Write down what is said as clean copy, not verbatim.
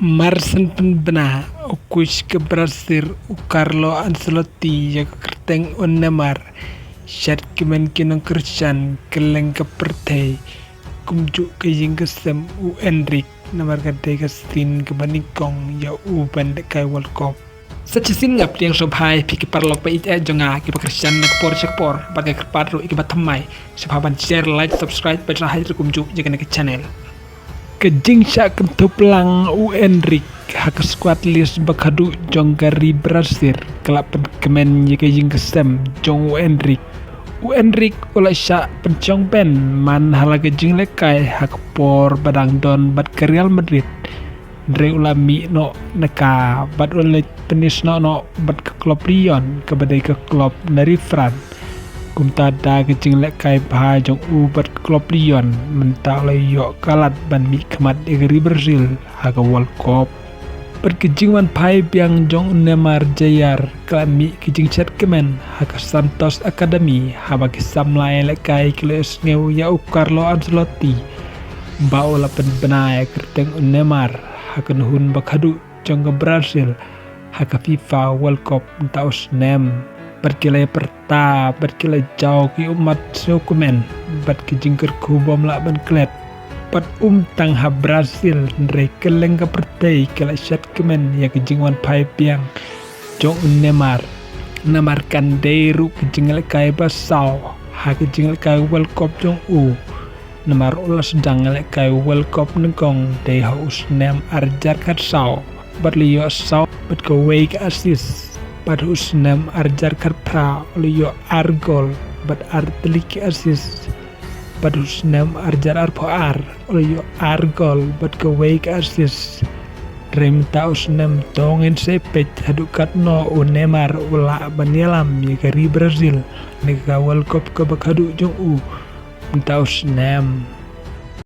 Marcin Penbena, Okush ke Brazil, Carlo Ancelotti, yang kerteng Neymar, Syat Kemen Kinong Christian, Keleng ke Pertei, Kumjuk ke Yinggesem, Enrik, Namar Kadai ke Stin ke Banikong, ya Bandek kai World Cup. Sejesin ngap yang sobhai piki parlok pa ite jonga ki Christian nakpor sekpor bagai kerpadro iki batamai, subhaban share, like, subscribe, bersahay kumjuk jaga ke channel. Kejing syak kentup lang Enrik hak squad list bakadu jong gari Brazil kelap kemen ye kejing kesem jong Enrik oleh syak pencong pen man hala kejing lekai hak por badang don bat ke Real Madrid Dre ulami no neka bat oleh penis no bat ke klub Lyon ke badai ke klub dari France kumtada kecing lek kai bah jong bat klub Lyon mentah oleh yok kalat ban mi kemat negeri Brazil haga World Cup berkejing wan pai biang jong Neymar jayar kelami kejing chat kemen haga Santos Academy habagi samlai lek kai keles ngeu ya Carlo Ancelotti ba ola pen benai kerteng Neymar haga nuhun bakadu jong ke Brazil haga FIFA World Cup taus nem berkilai perta berkilai jauh ki umat sukumen bat kejingker kubom lak ban klet pat tang ha Brazil ndre keleng ka pertei kala syat kemen ya kejingwan pai piang jong Neymar namarkan deru kejingal kai basau ha kejingal kai World Cup jong Neymar ulas sedang lek kai World Cup negong de haus nem arjar kat sau bat liyo sau bat ka wake assist Padhus nem arjar karpra olio argol bad arteliki asis padhus nem arjar arpoar olio argol bad kewek asis rem taus nem tongen sepet hadukat no Neymar ula banyelam ya kari Brazil nega World Cup ke bakadu jong taus nem